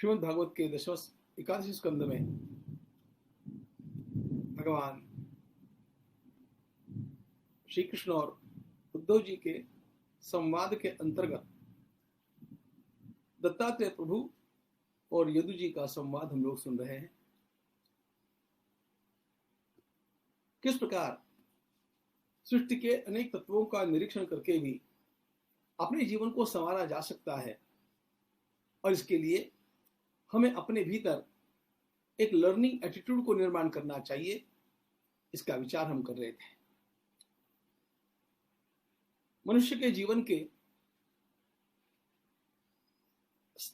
श्रीमद् भागवत के 10वें एकादशी स्कंद में भगवान श्री कृष्ण और उद्धव जी के संवाद के अंतर्गत दत्तात्रेय प्रभु और यदु जी का संवाद हम लोग सुन रहे हैं। किस प्रकार सृष्टि के अनेक तत्वों का निरीक्षण करके भी अपने जीवन को संवारा जा सकता है, और इसके लिए हमें अपने भीतर एक लर्निंग एटीट्यूड को निर्माण करना चाहिए। इसका विचार हम कर रहे थे। मनुष्य के जीवन के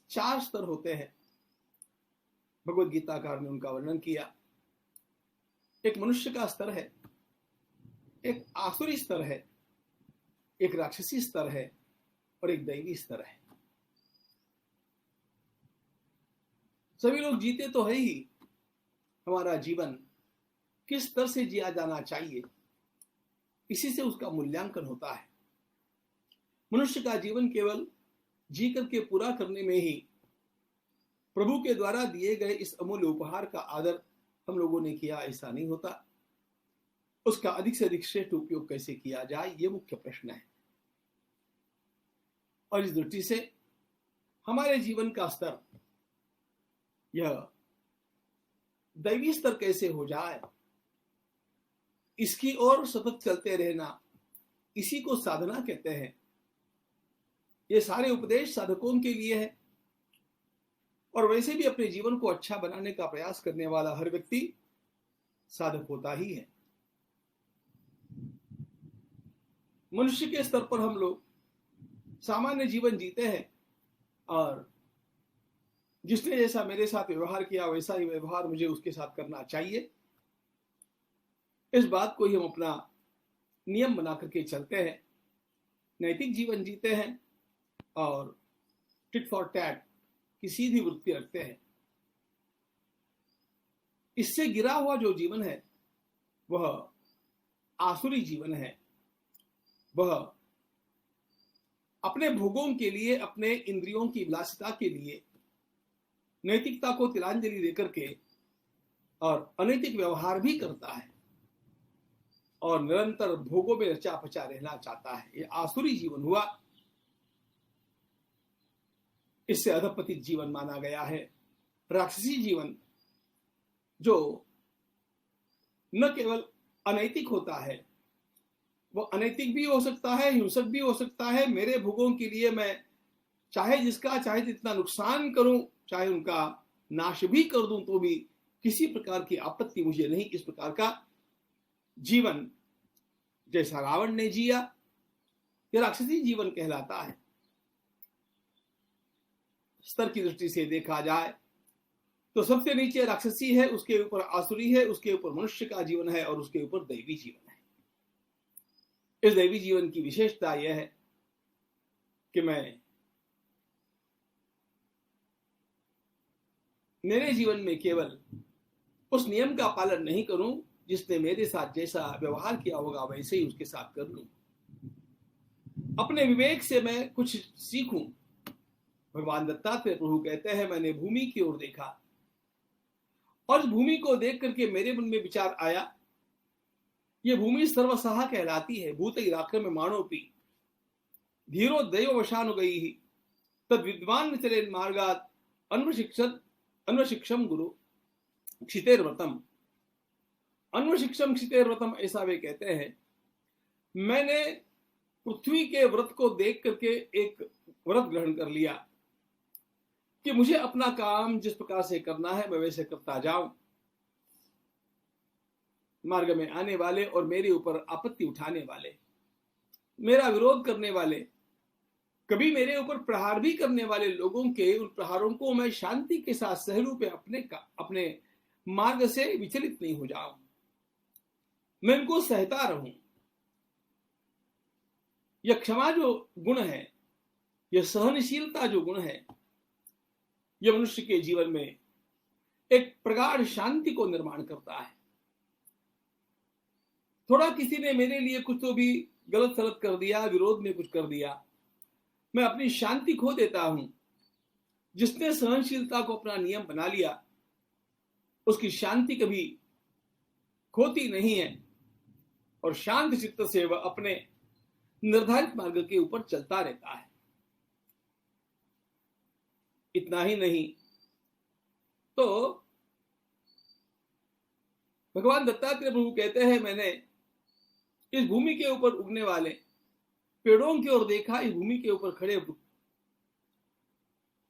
4 स्तर होते हैं। भगवद गीताकार ने उनका वर्णन किया। एक मनुष्य का स्तर है, एक आसुरी स्तर है, एक राक्षसी स्तर है और एक दैवी स्तर है। सभी लोग जीते तो है ही, हमारा जीवन किस स्तर से जिया जाना चाहिए, इसी से उसका मूल्यांकन होता है। मनुष्य का जीवन केवल जी करके पूरा करने में ही प्रभु के द्वारा दिए गए इस अमूल्य उपहार का आदर हम लोगों ने किया, ऐसा नहीं होता। उसका अधिक से अधिक श्रेष्ठ उपयोग कैसे किया जाए, ये मुख्य प्रश्न है। और इस दृष्टि से हमारे जीवन का स्तर, यह दैवी स्तर कैसे हो जाए, इसकी ओर सतत चलते रहना, इसी को साधना कहते हैं। ये सारे उपदेश साधकों के लिए है, और वैसे भी अपने जीवन को अच्छा बनाने का प्रयास करने वाला हर व्यक्ति साधक होता ही है। मनुष्य के स्तर पर हम लोग सामान्य जीवन जीते हैं, और जिसने जैसा मेरे साथ व्यवहार किया वैसा ही व्यवहार मुझे उसके साथ करना चाहिए, इस बात को ही हम अपना नियम बना करके चलते हैं। नैतिक जीवन जीते हैं और टिट फॉर टैट की सीधी वृत्ति रखते हैं। इससे गिरा हुआ जो जीवन है वह आसुरी जीवन है। वह अपने भोगों के लिए, अपने इंद्रियों की विलासिता के लिए नैतिकता को तिलांजलि देकर के और अनैतिक व्यवहार भी करता है, और निरंतर भोगों में रचा पचा रहना चाहता है। यह आसुरी जीवन हुआ। इससे अधपतित जीवन माना गया है। राक्षसी जीवन जो न केवल अनैतिक होता है, वह अनैतिक भी हो सकता है, हिंसक भी हो सकता है। मेरे भोगों के लिए मैं चाहे जिसका चाहे जितना नुकसान करूं, चाहे उनका नाश भी कर दूं, तो भी किसी प्रकार की आपत्ति मुझे नहीं। इस प्रकार का जीवन जैसा रावण ने जिया, यह राक्षसी जीवन कहलाता है। स्तर की दृष्टि से देखा जाए तो सबसे नीचे राक्षसी है, उसके ऊपर आसुरी है, उसके ऊपर मनुष्य का जीवन है, और उसके ऊपर दैवी जीवन है। इस दैवी जीवन की विशेषता यह है कि मैं मेरे जीवन में केवल उस नियम का पालन नहीं करूं, जिसने मेरे साथ जैसा व्यवहार किया होगा वैसे ही उसके साथ कर लूं। अपने विवेक से मैं कुछ सीखूं। भगवान दत्तात्रेय प्रभु कहते हैं, मैंने भूमि की ओर देखा, और भूमि को देख करके मेरे मन में विचार आया, यह भूमि सर्वसहा कहलाती है। भूत आक्रम्यमाणोऽपि धीरो दैववशानुगैः तद विद्वान् विचरेन् मार्गात् अन्वशिक्षम गुरु क्षितेर्व्रतम। अन्वशिक्षम क्षितेर्व्रतम, ऐसा वे कहते हैं। मैंने पृथ्वी के व्रत को देख करके एक व्रत ग्रहण कर लिया कि मुझे अपना काम जिस प्रकार से करना है मैं वैसे करता जाऊं। मार्ग में आने वाले और मेरे ऊपर आपत्ति उठाने वाले, मेरा विरोध करने वाले, कभी मेरे ऊपर प्रहार भी करने वाले लोगों के उन प्रहारों को मैं शांति के साथ सहरूप अपने मार्ग से विचलित नहीं हो जाऊं। मैं इनको सहता रहूं। यह क्षमा जो गुण है, यह सहनशीलता जो गुण है, यह मनुष्य के जीवन में एक प्रगाढ़ शांति को निर्माण करता है। थोड़ा किसी ने मेरे लिए कुछ तो भी गलत सलत कर दिया, विरोध में कुछ कर दिया, मैं अपनी शांति खो देता हूं। जिसने सहनशीलता को अपना नियम बना लिया, उसकी शांति कभी खोती नहीं है और शांत चित्त से वह अपने निर्धारित मार्ग के ऊपर चलता रहता है। इतना ही नहीं तो भगवान दत्तात्रेय प्रभु कहते हैं, मैंने इस भूमि के ऊपर उगने वाले पेड़ों की ओर देखा, इस भूमि के ऊपर खड़े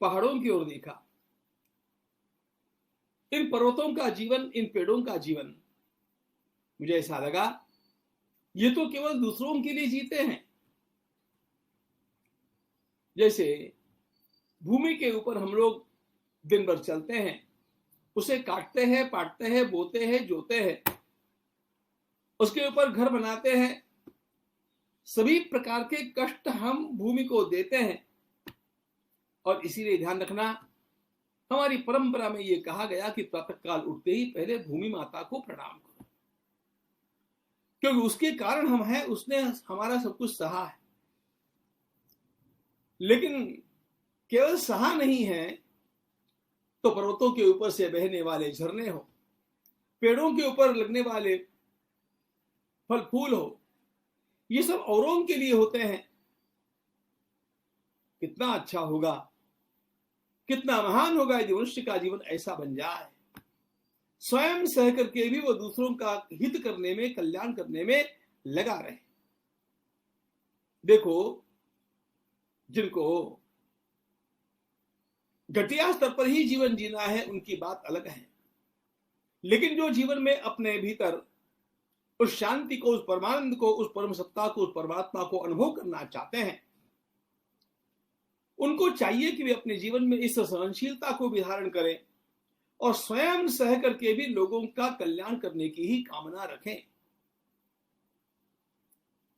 पहाड़ों की ओर देखा, इन पर्वतों का जीवन, इन पेड़ों का जीवन, मुझे ऐसा लगा ये तो केवल दूसरों के लिए जीते हैं। जैसे भूमि के ऊपर हम लोग दिन भर चलते हैं, उसे काटते हैं, पाटते हैं, बोते हैं, जोते हैं, उसके ऊपर घर बनाते हैं, सभी प्रकार के कष्ट हम भूमि को देते हैं। और इसीलिए ध्यान रखना, हमारी परंपरा में यह कहा गया कि प्रातःकाल उठते ही पहले भूमि माता को प्रणाम करो, क्योंकि उसके कारण हम हैं, उसने हमारा सब कुछ सहा है। लेकिन केवल सहा नहीं है तो पर्वतों के ऊपर से बहने वाले झरने हो, पेड़ों के ऊपर लगने वाले फल फूल हो, ये सब औरों के लिए होते हैं। कितना अच्छा होगा, कितना महान होगा यदि मनुष्य का जीवन ऐसा बन जाए, स्वयं सह करके भी वो दूसरों का हित करने में, कल्याण करने में लगा रहे। देखो, जिनको घटिया स्तर पर ही जीवन जीना है उनकी बात अलग है, लेकिन जो जीवन में अपने भीतर उस शांति को, उस परमानंद को, उस परम सत्ता को, उस परमात्मा को अनुभव करना चाहते हैं, उनको चाहिए कि वे अपने जीवन में इस सहनशीलता को भी धारण करें और स्वयं सह करके भी लोगों का कल्याण करने की ही कामना रखें।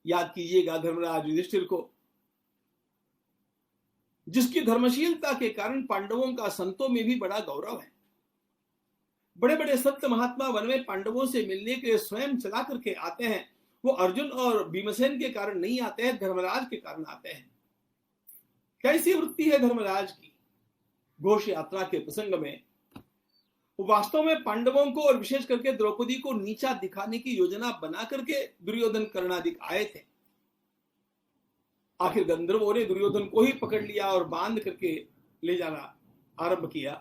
याद कीजिएगा धर्मराज युधिष्ठिर को, जिसकी धर्मशीलता के कारण पांडवों का संतों में भी बड़ा गौरव है। बड़े बड़े संत महात्मा वन में पांडवों से मिलने के लिए स्वयं चला करके आते हैं। वो अर्जुन और भीमसेन के कारण नहीं आते हैं, धर्मराज के कारण आते हैं। कैसी वृत्ति है धर्मराज की। घोष यात्रा के प्रसंग में वो वास्तव में पांडवों को और विशेष करके द्रौपदी को नीचा दिखाने की योजना बना करके दुर्योधन कर्णादिक आए थे। आखिर गंधर्वों ने दुर्योधन को ही पकड़ लिया और बांध करके ले जाना आरंभ किया।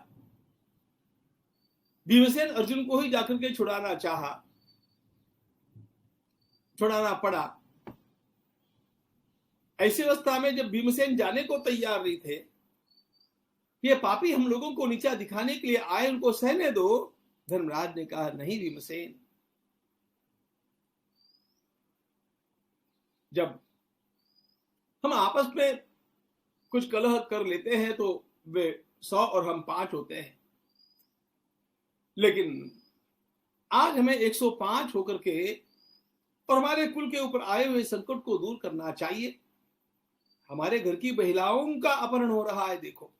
भीमसेन अर्जुन को ही जाकर के छुड़ाना चाहा, छुड़ाना पड़ा। ऐसी अवस्था में जब भीमसेन जाने को तैयार नहीं थे, ये पापी हम लोगों को नीचा दिखाने के लिए आए, उनको सहने दो। धर्मराज ने कहा, नहीं भीमसेन, जब हम आपस में कुछ कलह कर लेते हैं तो वे 100 और हम 5 होते हैं, लेकिन आज हमें 105 होकर के और हमारे कुल के ऊपर आए हुए संकट को दूर करना चाहिए। हमारे घर की महिलाओं का अपहरण हो रहा है, देखो।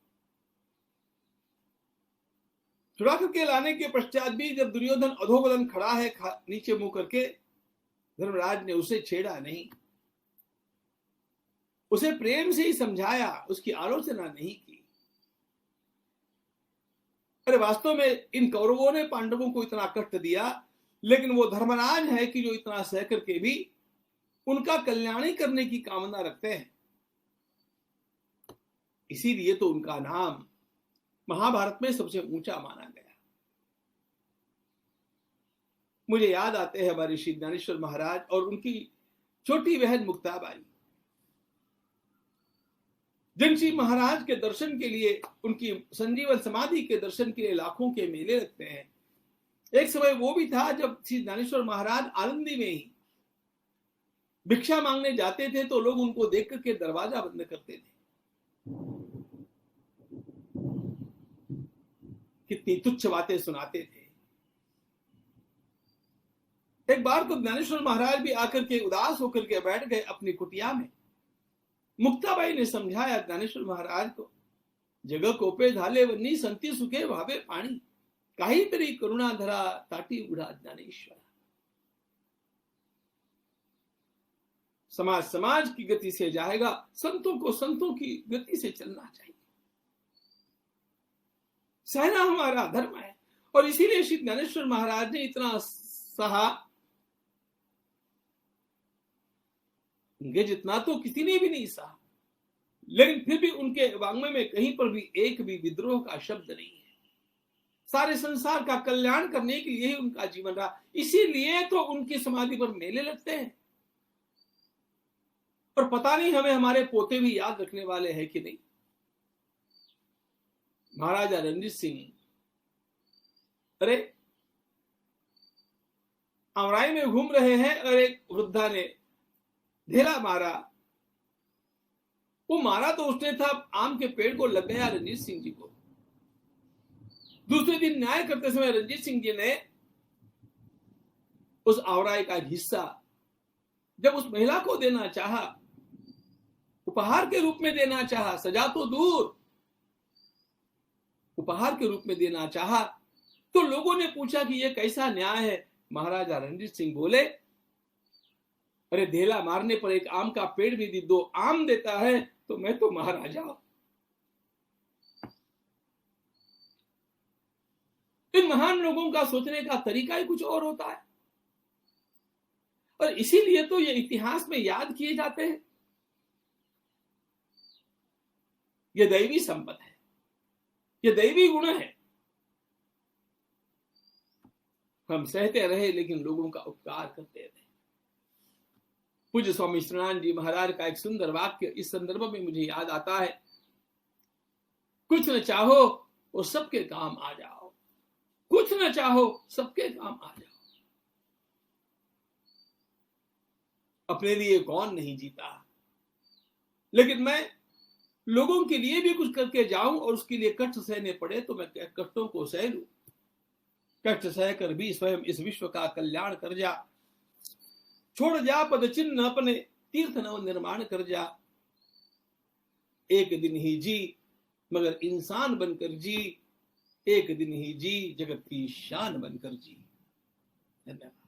छुड़ा करके लाने के पश्चात भी जब दुर्योधन अधोबदन खड़ा है नीचे मुंह करके, धर्मराज ने उसे छेड़ा नहीं, उसे प्रेम से ही समझाया, उसकी आलोचना नहीं की। अरे वास्तव में इन कौरवों ने पांडवों को इतना कष्ट दिया, लेकिन वो धर्मराज है कि जो इतना सह करके भी उनका कल्याण करने की कामना रखते हैं। इसीलिए तो उनका नाम महाभारत में सबसे ऊंचा माना गया। मुझे याद आते हैं हमारे श्री ज्ञानेश्वर महाराज और उनकी छोटी बहन मुक्ताबाई। जनशी महाराज के दर्शन के लिए, उनकी संजीवन समाधि के दर्शन के लिए लाखों के मेले लगते हैं। एक समय वो भी था जब श्री ज्ञानेश्वर महाराज आनंदी में ही भिक्षा मांगने जाते थे तो लोग उनको देख करके दरवाजा बंद करते थे। कितनी तुच्छ बातें सुनाते थे। एक बार तो ज्ञानेश्वर महाराज भी आकर के उदास होकर के बैठ गए अपनी कुटिया में। मुक्ताबाई ने समझाया ज्ञानेश्वर महाराज को, जग कोपे झाले वन्नी संती सुखे भावे पाणी, काहीतरी करुणा धरा ताटी उड़ा ज्ञानेश्वर। समाज समाज की गति से जाएगा, संतों को संतों की गति से चलना चाहिए। सहना हमारा धर्म है। और इसीलिए श्री ज्ञानेश्वर महाराज ने इतना सहा, उनके जितना तो किसी ने भी नहीं सहा, लेकिन फिर भी उनके वाङ्मय में कहीं पर भी एक भी विद्रोह का शब्द नहीं है। सारे संसार का कल्याण करने के लिए ही उनका जीवन रहा। इसीलिए तो उनकी समाधि पर मेले लगते हैं। और पता नहीं हमें हमारे पोते भी याद रखने वाले हैं कि नहीं। महाराजा रणजीत सिंह, अरे अमराई में घूम रहे हैं और एक वृद्धा ने ढेला मारा। वो मारा तो उसने था, आम के पेड़ को लग गया रणजीत सिंह जी को। दूसरे दिन न्याय करते समय रणजीत सिंह जी ने उस आवराई का हिस्सा जब उस महिला को देना चाहा, उपहार के रूप में देना चाहा, सजा तो दूर, उपहार के रूप में देना चाहा, तो लोगों ने पूछा कि यह कैसा न्याय है। महाराजा रणजीत सिंह बोले, अरे ढेला मारने पर एक आम का पेड़ भी दो आम देता है तो मैं तो महाराजा हूं। इन महान लोगों का सोचने का तरीका ही कुछ और होता है। और इसीलिए तो ये इतिहास में याद किए जाते हैं। ये दैवी संपत है, ये दैवी गुण है। हम सहते रहे लेकिन लोगों का उपकार करते रहे। पूज्य स्वामी श्रीनारायण जी महाराज का एक सुंदर वाक्य इस संदर्भ में मुझे याद आता है, कुछ न चाहो वो सबके काम आ जाओ, कुछ न चाहो सबके काम आ जाओ। अपने लिए कौन नहीं जीता, लेकिन मैं लोगों के लिए भी कुछ करके जाऊं और उसके लिए कष्ट सहने पड़े तो मैं कष्टों को सह लूं। कष्ट सहकर भी स्वयं इस विश्व का कल्याण कर जा, छोड़ जा पद चिन्ह अपने, तीर्थ नव निर्माण कर जा। एक दिन ही जी मगर इंसान बनकर जी, एक दिन ही जी जगत की शान बनकर जी। धन्यवाद।